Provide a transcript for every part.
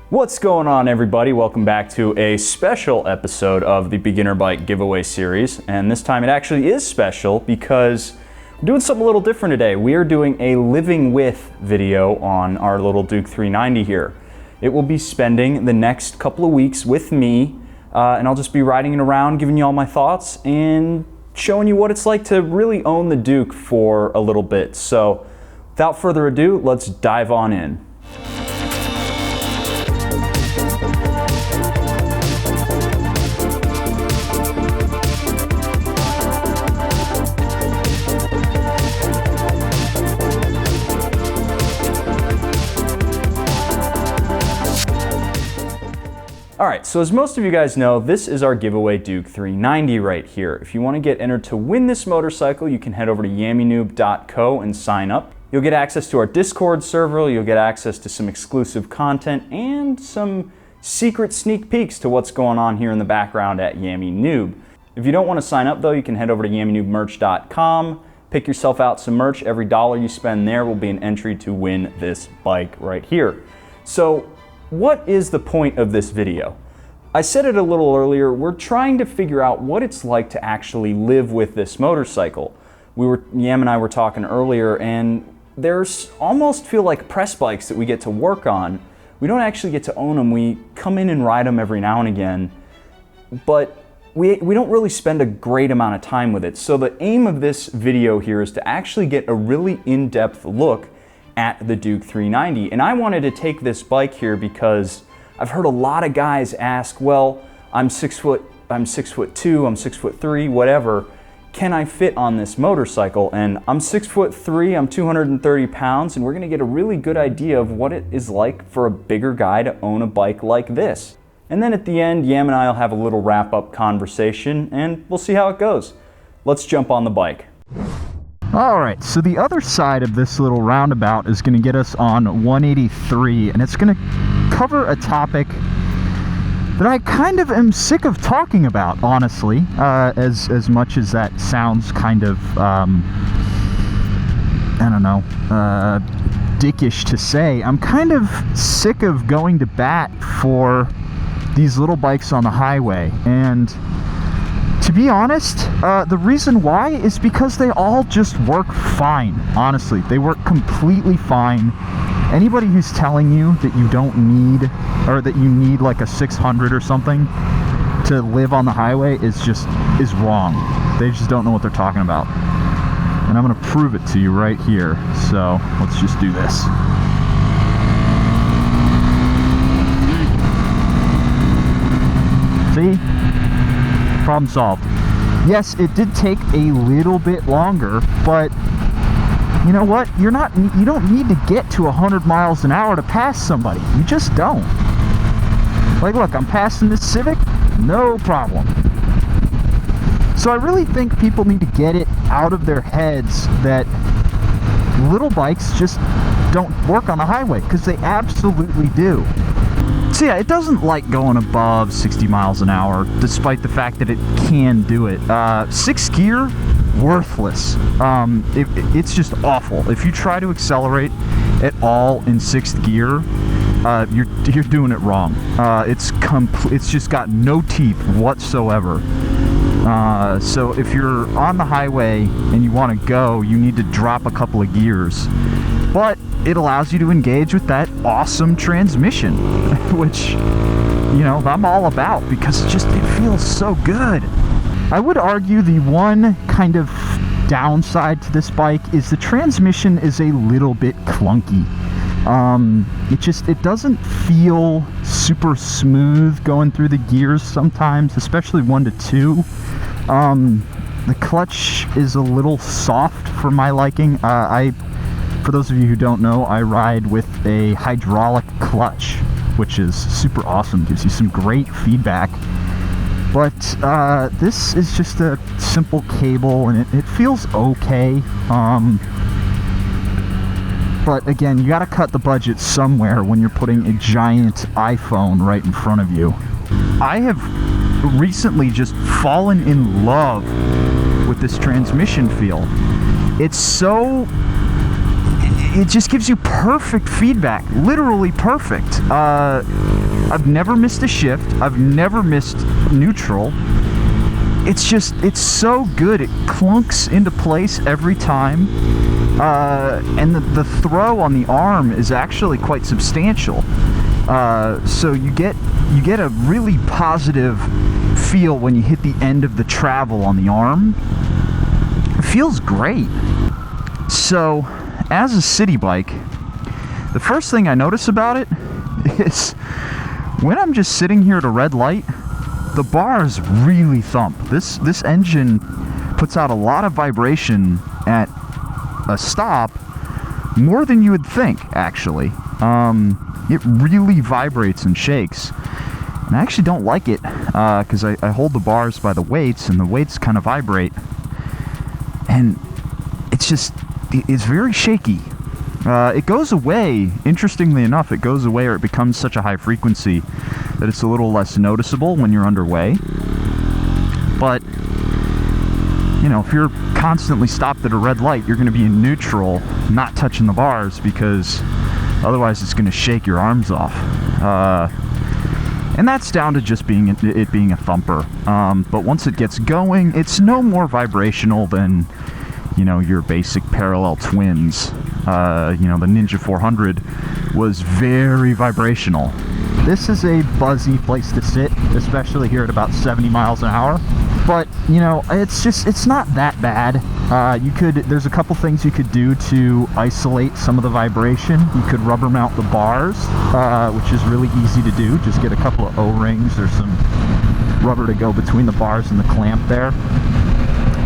What's going on, everybody? Welcome back to a special episode of the Beginner Bike Giveaway Series. And this time it actually is special because we're doing something a little different today. We are doing a living with video on our little Duke 390 here. It will be spending the next couple of weeks with me, and I'll just be riding it around, giving you all my thoughts, and showing you what it's like to really own the Duke for a little bit. So without further ado, let's dive on in. Alright, so as most of you guys know, this is our giveaway Duke 390 right here. If you want to get entered to win this motorcycle, you can head over to yammie.co and sign up. You'll get access to our Discord server, you'll get access to some exclusive content, and some secret sneak peeks to what's going on here in the background at Yammie Noob. If you don't want to sign up though, you can head over to yammie.merch.com, pick yourself out some merch. Every dollar you spend there will be an entry to win this bike right here. So, what is the point of this video? I said it a little earlier, we're trying to figure out what it's like to actually live with this motorcycle. Yam and I were talking earlier, and there's almost feel like press bikes that we get to work on. We don't actually get to own them, we come in and ride them every now and again, but we don't really spend a great amount of time with it. So the aim of this video here is to actually get a really in-depth look at the Duke 390. And I wanted to take this bike here because I've heard a lot of guys ask, well, I'm 6'2", I'm 6'3", whatever. Can I fit on this motorcycle? And I'm 6'3", I'm 230 pounds, and we're gonna get a really good idea of what it is like for a bigger guy to own a bike like this. And then at the end, Yam and I will have a little wrap-up conversation, and we'll see how it goes. Let's jump on the bike. Alright, so the other side of this little roundabout is going to get us on 183, and it's going to cover a topic that I kind of am sick of talking about, honestly, as much as that sounds kind of, I don't know, dickish to say. I'm kind of sick of going to bat for these little bikes on the highway, and to be honest, the reason why is because they all just work fine. Honestly, they work completely fine. Anybody who's telling you that you don't need, or that you need like a 600 or something to live on the highway is wrong. They just don't know what they're talking about. And I'm gonna prove it to you right here. So let's just do this. See? Problem solved. Yes, it did take a little bit longer, but you know what? You don't need to get to 100 miles an hour to pass somebody. You just don't. Like, look, I'm passing this Civic, no problem. So I really think people need to get it out of their heads that little bikes just don't work on the highway, because they absolutely do. So yeah, it doesn't like going above 60 miles an hour, despite the fact that it can do it. 6th gear, worthless. It's just awful. If you try to accelerate at all in 6th gear, you're doing it wrong. It's just got no teeth whatsoever. So if you're on the highway and you want to go, you need to drop a couple of gears. But it allows you to engage with that awesome transmission, which, you know, I'm all about because it feels so good. I would argue the one kind of downside to this bike is the transmission is a little bit clunky. It doesn't feel super smooth going through the gears sometimes, especially 1 to 2. The clutch is a little soft for my liking. For those of you who don't know, I ride with a hydraulic clutch, which is super awesome, gives you some great feedback. But this is just a simple cable, and it feels okay. But again, you gotta cut the budget somewhere when you're putting a giant iPhone right in front of you. I have recently just fallen in love with this transmission feel. It just gives you perfect feedback, literally perfect. I've never missed a shift. I've never missed neutral. It's so good. It clunks into place every time. And the throw on the arm is actually quite substantial. So you get a really positive feel when you hit the end of the travel on the arm. It feels great. So, as a city bike, the first thing I notice about it is when I'm just sitting here at a red light, the bars really thump. This engine puts out a lot of vibration at a stop, more than you would think, actually. It really vibrates and shakes. And I actually don't like it, because I hold the bars by the weights, and the weights kind of vibrate. And it's very shaky. It goes away, interestingly enough, it goes away, or it becomes such a high frequency that it's a little less noticeable when you're underway. But, you know, if you're constantly stopped at a red light, you're going to be in neutral, not touching the bars, because otherwise it's going to shake your arms off. And that's down to just it being a thumper. But once it gets going, it's no more vibrational than, you know, your basic parallel twins. You know, the Ninja 400 was very vibrational. This is a buzzy place to sit, especially here at about 70 miles an hour. But, you know, it's not that bad. There's a couple things you could do to isolate some of the vibration. You could rubber mount the bars, which is really easy to do. Just get a couple of O-rings. There's some rubber to go between the bars and the clamp there.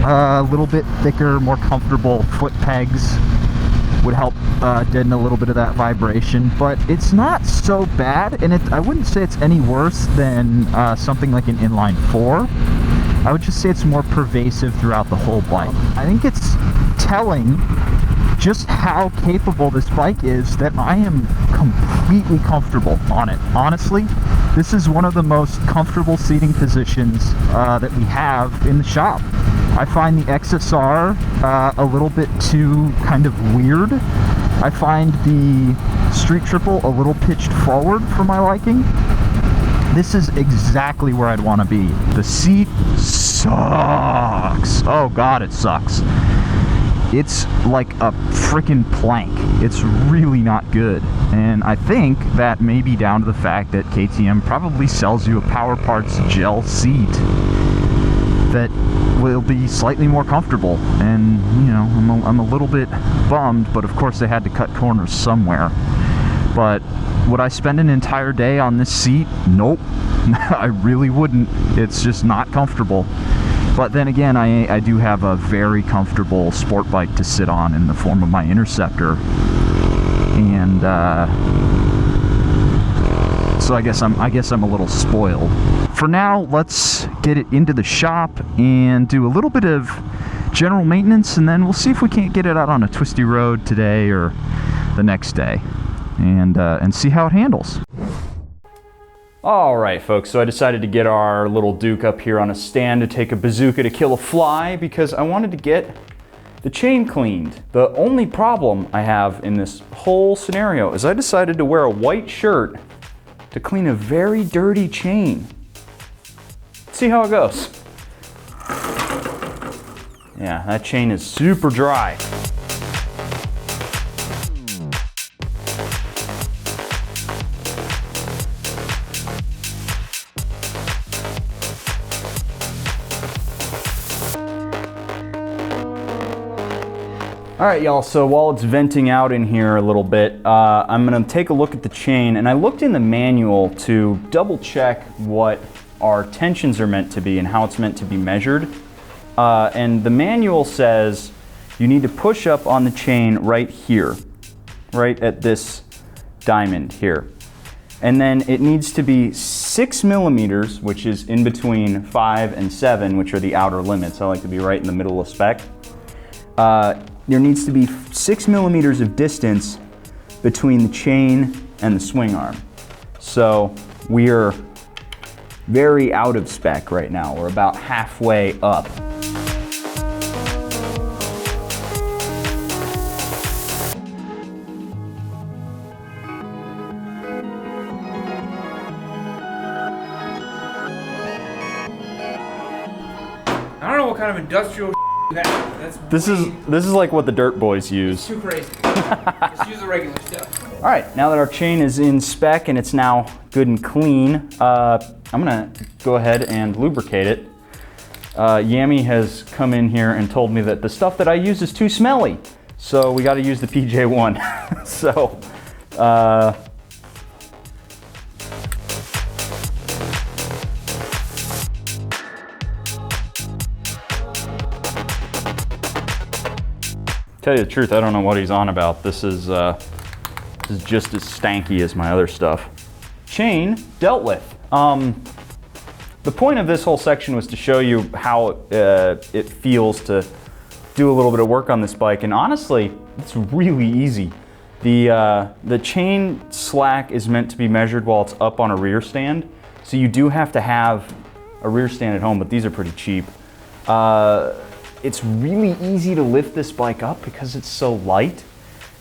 A little bit thicker, more comfortable foot pegs would help deaden a little bit of that vibration, but it's not so bad, and I wouldn't say it's any worse than something like an inline 4. I would just say it's more pervasive throughout the whole bike. I think it's telling just how capable this bike is that I am completely comfortable on it. Honestly, this is one of the most comfortable seating positions that we have in the shop. I find the XSR a little bit too kind of weird. I find the Street Triple a little pitched forward for my liking. This is exactly where I'd want to be. The seat sucks. Oh God, it sucks. It's like a freaking plank. It's really not good. And I think that may be down to the fact that KTM probably sells you a Power Parts gel seat that will be slightly more comfortable. And, you know, I'm a little bit bummed, but of course they had to cut corners somewhere. But would I spend an entire day on this seat? Nope. I really wouldn't. It's just not comfortable. But then again, I do have a very comfortable sport bike to sit on in the form of my Interceptor. And so I guess I'm a little spoiled. For now, let's get it into the shop and do a little bit of general maintenance, and then we'll see if we can't get it out on a twisty road today or the next day, and see how it handles. All right, folks, so I decided to get our little Duke up here on a stand to take a bazooka to kill a fly because I wanted to get the chain cleaned. The only problem I have in this whole scenario is I decided to wear a white shirt to clean a very dirty chain. Let's see how it goes. Yeah, that chain is super dry. All right, y'all, so while it's venting out in here a little bit, I'm gonna take a look at the chain, and I looked in the manual to double check what our tensions are meant to be and how it's meant to be measured. And the manual says you need to push up on the chain right here, right at this diamond here. And then it needs to be 6 millimeters, which is in between 5 and 7, which are the outer limits. I like to be right in the middle of spec. There needs to be 6 millimeters of distance between the chain and the swing arm. So we're very out of spec right now. We're about halfway up. I don't know what kind of industrial you have. This is like what the dirt boys use. Too crazy. Just use the regular stuff. All right, now that our chain is in spec and it's now good and clean, I'm gonna go ahead and lubricate it. Yammie has come in here and told me that the stuff that I use is too smelly, so we got to use the PJ1. So, tell you the truth, I don't know what he's on about. This is just as stanky as my other stuff. Chain dealt with. The point of this whole section was to show you how it feels to do a little bit of work on this bike, and honestly, it's really easy. The chain slack is meant to be measured while it's up on a rear stand, so you do have to have a rear stand at home, but these are pretty cheap. It's really easy to lift this bike up because it's so light,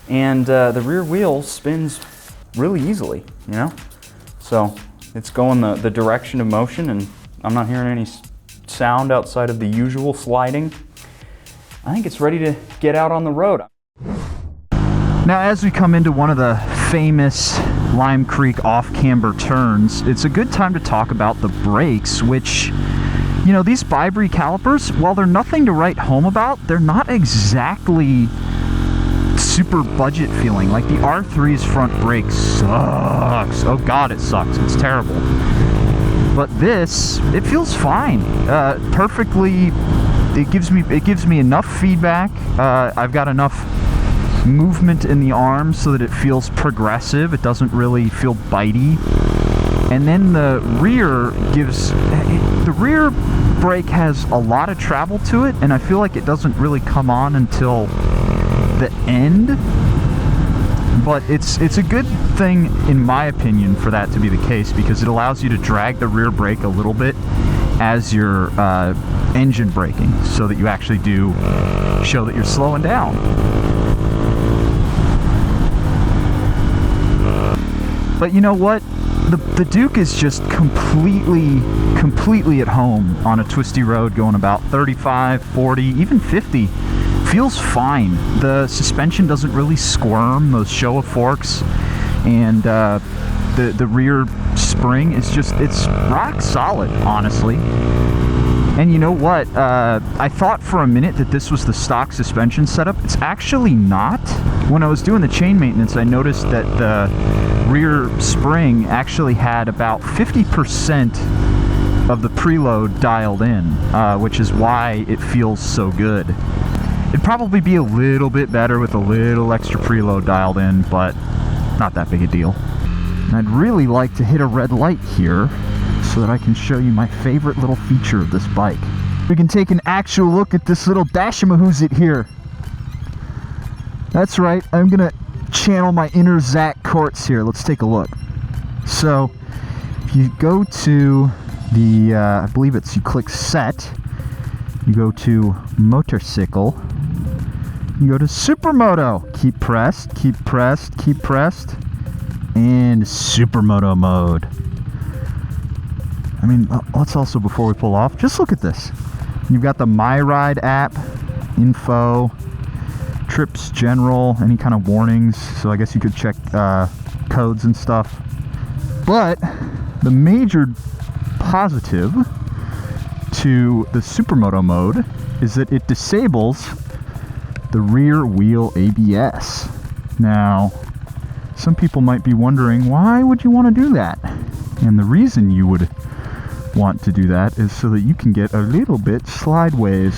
and the rear wheel spins really easily, you know? So it's going the direction of motion, and I'm not hearing any sound outside of the usual sliding. I think it's ready to get out on the road. Now, as we come into one of the famous Lime Creek off-camber turns, it's a good time to talk about the brakes, which, you know, these Vibri calipers, while they're nothing to write home about, they're not exactly super budget feeling. Like the R3's front brake sucks. Oh God, it sucks. It's terrible. But this, it feels fine. Perfectly. It gives me enough feedback. I've got enough movement in the arms so that it feels progressive. It doesn't really feel bitey. And then the rear brake has a lot of travel to it, and I feel like it doesn't really come on until the end. But it's a good thing, in my opinion, for that to be the case, because it allows you to drag the rear brake a little bit as you're engine braking, so that you actually do show that you're slowing down. But you know what? The Duke is just completely at home on a twisty road going about 35, 40, even 50. Feels fine. The suspension doesn't really squirm, those Showa forks, and the rear spring is just, it's rock solid, honestly. And you know what? I thought for a minute that this was the stock suspension setup. It's actually not. When I was doing the chain maintenance, I noticed that the rear spring actually had about 50% of the preload dialed in, which is why it feels so good. It'd probably be a little bit better with a little extra preload dialed in, but not that big a deal. And I'd really like to hit a red light here so that I can show you my favorite little feature of this bike. We can take an actual look at this little Dashimahoozit here. That's right, I'm gonna channel my inner Zach Kortz here. Let's take a look. So, if you go to the, I believe it's, you click set, you go to motorcycle, you go to Supermoto. Keep pressed, keep pressed, keep pressed, and Supermoto mode. I mean, let's also, before we pull off, just look at this. You've got the My Ride app, info, trips general, any kind of warnings, so I guess you could check codes and stuff. But the major positive to the Supermoto mode is that it disables the rear wheel ABS. Now, some people might be wondering, why would you want to do that? And the reason you would want to do that is so that you can get a little bit slideways.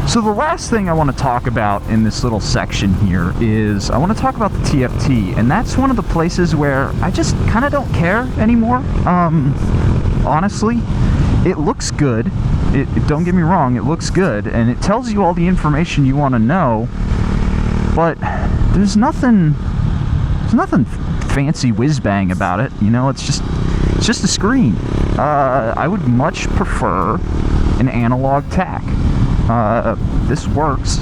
So the last thing I want to talk about in this little section here is I want to talk about the TFT, and that's one of the places where I just kind of don't care anymore. Honestly, it looks good. Don't get me wrong, it looks good, and it tells you all the information you want to know, but there's nothing fancy whiz-bang about it, you know. It's just a screen. I would much prefer an analog tack. This works.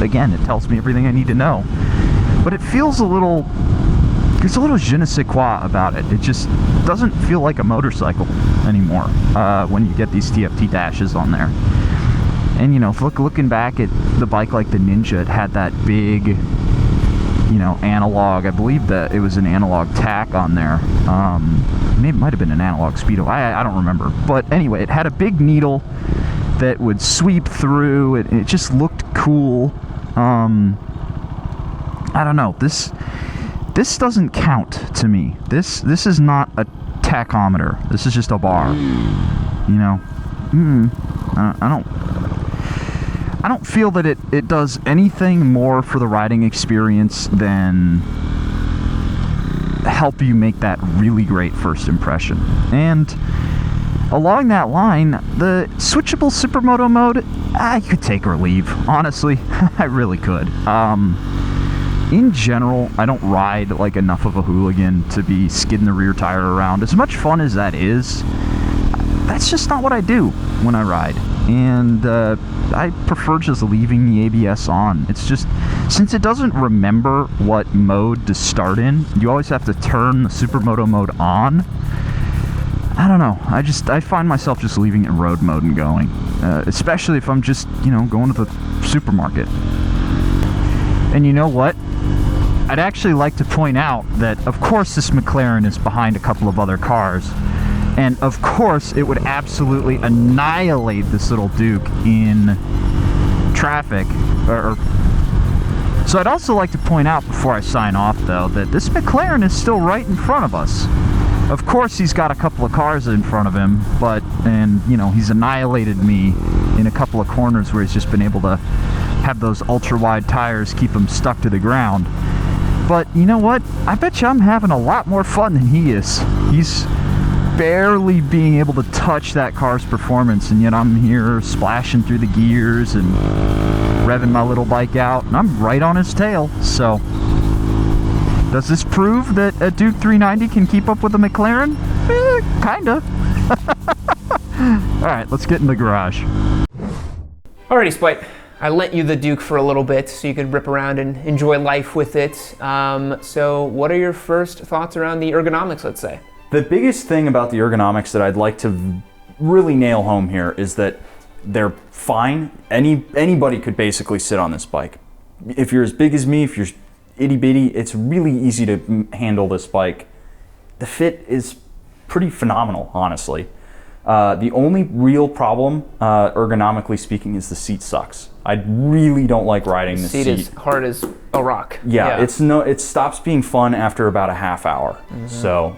Again, it tells me everything I need to know. But it feels a little there's a little je ne sais quoi about it. It just doesn't feel like a motorcycle anymore when you get these TFT dashes on there. And, you know, looking back at the bike like the Ninja, it had that big, you know, analog. I believe that it was an analog tack on there. Maybe it might have been an analog speedo. I don't remember. But anyway, it had a big needle that would sweep through. It just looked cool. I don't know. This doesn't count to me. This is not a tachometer. This is just a bar. You know. I don't feel that it does anything more for the riding experience than help you make that really great first impression. And along that line, the switchable supermoto mode, I could take or leave. Honestly, I really could. In general, I don't ride like enough of a hooligan to be skidding the rear tire around. As much fun as that is, that's just not what I do when I ride. And I prefer just leaving the ABS on. It's just, since it doesn't remember what mode to start in, you always have to turn the supermoto mode on. I don't know. I find myself just leaving it in road mode and going. Especially if I'm just, you know, going to the supermarket. And you know what? I'd actually like to point out that, of course, this McLaren is behind a couple of other cars. And of course, it would absolutely annihilate this little Duke in traffic. So I'd also like to point out before I sign off, though, that this McLaren is still right in front of us. Of course, he's got a couple of cars in front of him, and you know, he's annihilated me in a couple of corners where he's just been able to have those ultra-wide tires keep him stuck to the ground. But you know what? I bet you I'm having a lot more fun than he is. He's barely being able to touch that car's performance, and yet I'm here splashing through the gears and revving my little bike out, and I'm right on his tail. So does this prove that a Duke 390 can keep up with a McLaren? Kinda. Alright, let's get in the garage. Alrighty, Spite. I lent you the Duke for a little bit so you could rip around and enjoy life with it. So what are your first thoughts around the ergonomics, let's say? The biggest thing about the ergonomics that I'd like to really nail home here is that they're fine. Anybody could basically sit on this bike. If you're as big as me, if you're itty bitty, it's really easy to handle this bike. The fit is pretty phenomenal, honestly. The only real problem, ergonomically speaking, is the seat sucks. I really don't like riding the seat. The seat is hard as a rock. Yeah, it stops being fun after about a half hour. Mm-hmm. So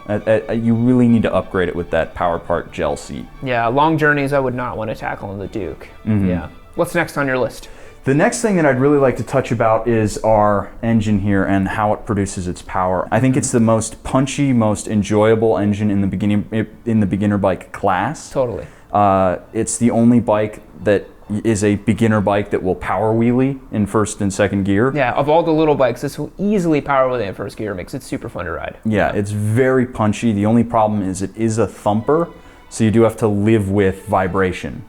you really need to upgrade it with that Power Part gel seat. Yeah, long journeys I would not want to tackle on the Duke. Mm-hmm. Yeah. What's next on your list? The next thing that I'd really like to touch about is our engine here and how it produces its power. I think it's the most punchy, most enjoyable engine in the beginner bike class. Totally. It's the only bike that is a beginner bike that will power wheelie in first and second gear. Yeah, of all the little bikes, this will easily power wheelie in first gear. Makes it super fun to ride. Yeah, it's very punchy. The only problem is it is a thumper. So you do have to live with vibration.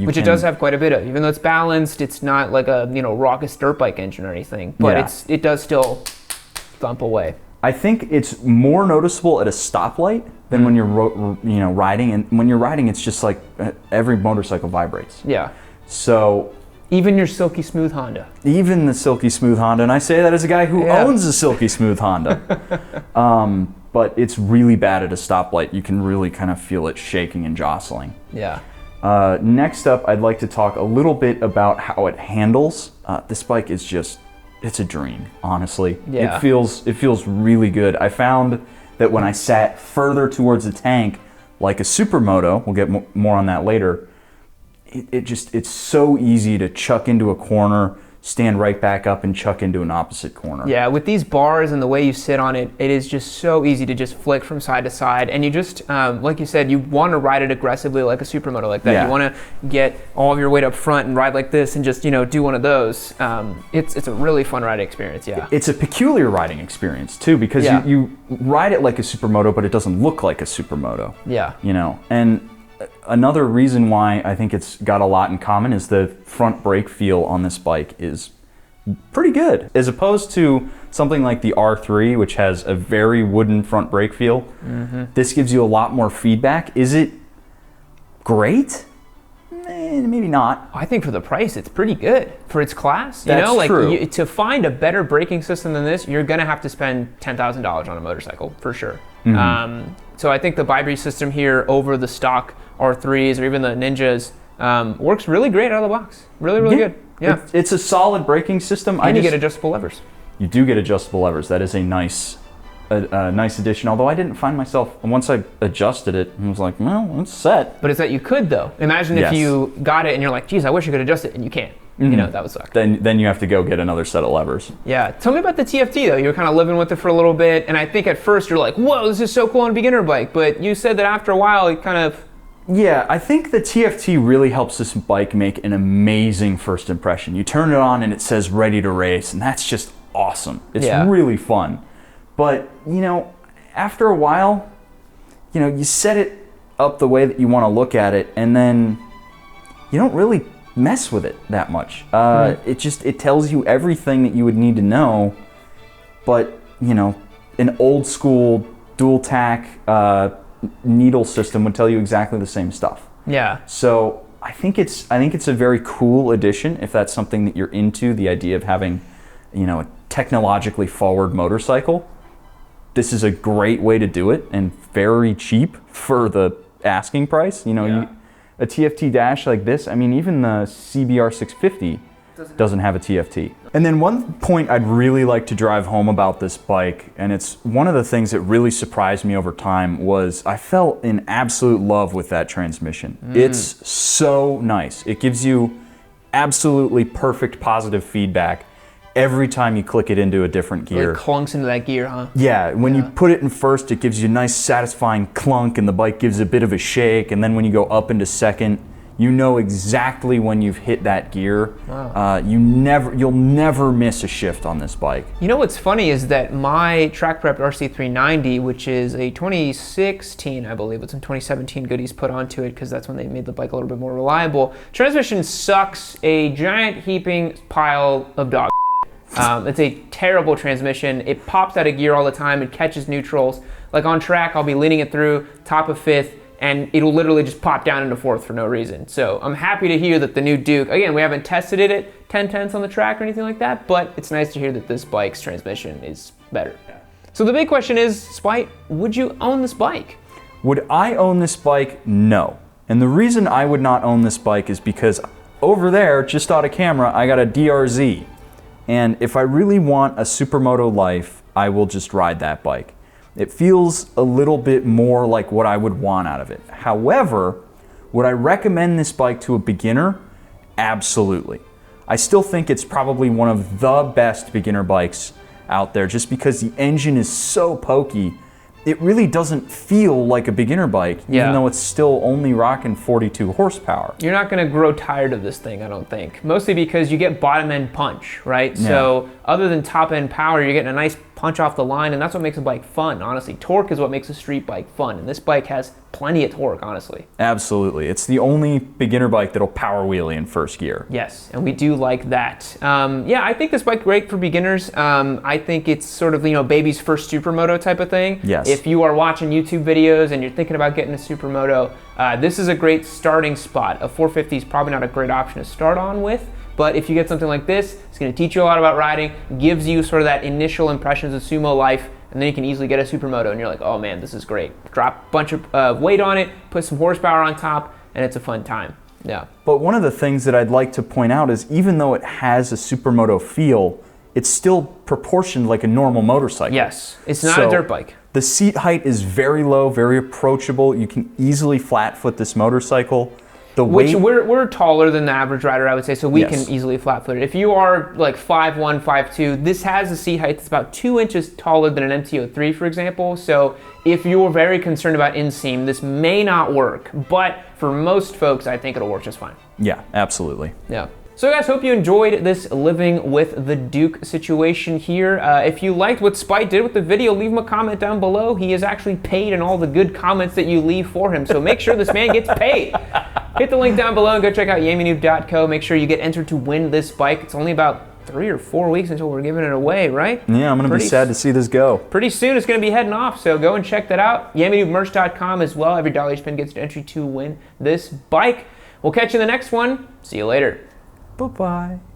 Which it does have quite a bit of. Even though it's balanced, it's not like a raucous dirt bike engine or anything. But it does still thump away. I think it's more noticeable at a stoplight than when you're riding. And when you're riding, it's just like every motorcycle vibrates. Yeah. So even your silky smooth Honda. Even the silky smooth Honda, and I say that as a guy who owns a silky smooth Honda. But it's really bad at a stoplight. You can really kind of feel it shaking and jostling. Yeah. Next up, I'd like to talk a little bit about how it handles. This bike is just, it's a dream, honestly. Yeah. It feels really good. I found that when I sat further towards the tank, like a supermoto, we'll get more on that later, it's so easy to chuck into a corner, stand right back up and chuck into an opposite corner. Yeah, with these bars and the way you sit on it, it is just so easy to just flick from side to side. And you just, like you said, you want to ride it aggressively like a supermoto like that. Yeah. You want to get all of your weight up front and ride like this and just, do one of those. It's a really fun riding experience, yeah. It's a peculiar riding experience too, because you ride it like a supermoto, but it doesn't look like a supermoto. Yeah. And another reason why I think it's got a lot in common is the front brake feel on this bike is pretty good. As opposed to something like the R3, which has a very wooden front brake feel. This gives you a lot more feedback. Is it great? Maybe not. I think for the price, it's pretty good for its class. That's true. To find a better braking system than this, you're gonna have to spend $10,000 on a motorcycle for sure. So I think the Vibri system here over the stock R3s or even the Ninjas works really great out of the box. Really good. Yeah, it's a solid braking system. And you get adjustable levers. You do get adjustable levers. That is a nice addition, although I didn't find myself, once I adjusted it, I was like, well, it's set. But it's that you could, though. Imagine if you got it and you're like, geez, I wish I could adjust it, and you can't. You know, that would suck. Then you have to go get another set of levers. Yeah. Tell me about the TFT, though. You were kind of living with it for a little bit, and I think at first you're like, whoa, this is so cool on a beginner bike, but you said that after a while, it kind of... Yeah, I think the TFT really helps this bike make an amazing first impression. You turn it on and it says ready to race, and that's just awesome. It's really fun. But, you know, after a while, you know, you set it up the way that you want to look at it, and then you don't really mess with it that much. It tells you everything that you would need to know, but, you know, an old school dual tack needle system would tell you exactly the same stuff. Yeah. So I think it's a very cool addition if that's something that you're into, the idea of having, you know, a technologically forward motorcycle. This is a great way to do it and very cheap for the asking price. You know, a TFT dash like this, I mean, even the CBR 650 doesn't have a TFT. And then one point I'd really like to drive home about this bike, and it's one of the things that really surprised me over time, was I fell in absolute love with that transmission. It's so nice. It gives you absolutely perfect positive feedback every time you click it into a different gear. It clunks into that gear, huh? Yeah, when you put it in first, it gives you a nice satisfying clunk and the bike gives a bit of a shake, and then when you go up into second, you know exactly when you've hit that gear. Wow. You'll never miss a shift on this bike. You know what's funny is that my Track Prep RC390, which is a 2016, I believe, with some 2017 goodies put onto it because that's when they made the bike a little bit more reliable, transmission sucks a giant heaping pile of dog. It's a terrible transmission. It pops out of gear all the time. It catches neutrals. Like on track, I'll be leaning it through, top of fifth, and it'll literally just pop down into fourth for no reason. So I'm happy to hear that the new Duke, again, we haven't tested it at 10/10 on the track or anything like that, but it's nice to hear that this bike's transmission is better. So the big question is, Spite, would you own this bike? Would I own this bike? No. And the reason I would not own this bike is because over there, just out of camera, I got a DRZ. And if I really want a supermoto life, I will just ride that bike. It feels a little bit more like what I would want out of it. However, would I recommend this bike to a beginner? Absolutely. I still think it's probably one of the best beginner bikes out there just because the engine is so pokey. It really doesn't feel like a beginner bike, even though it's still only rocking 42 horsepower. You're not gonna grow tired of this thing, I don't think. Mostly because you get bottom end punch, right? Yeah. So other than top end power, you're getting a nice punch off the line, and that's what makes a bike fun, honestly. Torque is what makes a street bike fun, and this bike has plenty of torque, honestly. Absolutely. It's the only beginner bike that'll power wheelie in first gear. Yes, and we do like that. Yeah, I think this bike's great for beginners. I think it's sort of, you know, baby's first supermoto type of thing. Yes. If you are watching YouTube videos and you're thinking about getting a supermoto, this is a great starting spot. A 450 is probably not a great option to start on with, but if you get something like this, it's going to teach you a lot about riding, gives you sort of that initial impressions of sumo life, and then you can easily get a supermoto and you're like, oh man, this is great. Drop a bunch of weight on it, put some horsepower on top, and it's a fun time. Yeah. But one of the things that I'd like to point out is even though it has a supermoto feel, it's still proportioned like a normal motorcycle. Yes, it's not a dirt bike. The seat height is very low, very approachable. You can easily flat foot this motorcycle. Which we're taller than the average rider, I would say, so we can easily flat foot it. If you are like 5'1", 5'2", this has a seat height that's about 2 inches taller than an MT-03, for example. So if you're very concerned about inseam, this may not work, but for most folks, I think it'll work just fine. Yeah, absolutely. Yeah. So guys, hope you enjoyed this living with the Duke situation here. If you liked what Spite did with the video, leave him a comment down below. He is actually paid in all the good comments that you leave for him, so make sure this man gets paid. Hit the link down below and go check out yammie.co. Make sure you get entered to win this bike. It's only about 3 or 4 weeks until we're giving it away, right? Yeah, I'm going to be sad to see this go. Pretty soon it's going to be heading off, so go and check that out. YammieNoobMerch.com as well. Every dollar you spend gets an entry to win this bike. We'll catch you in the next one. See you later. Bye-bye.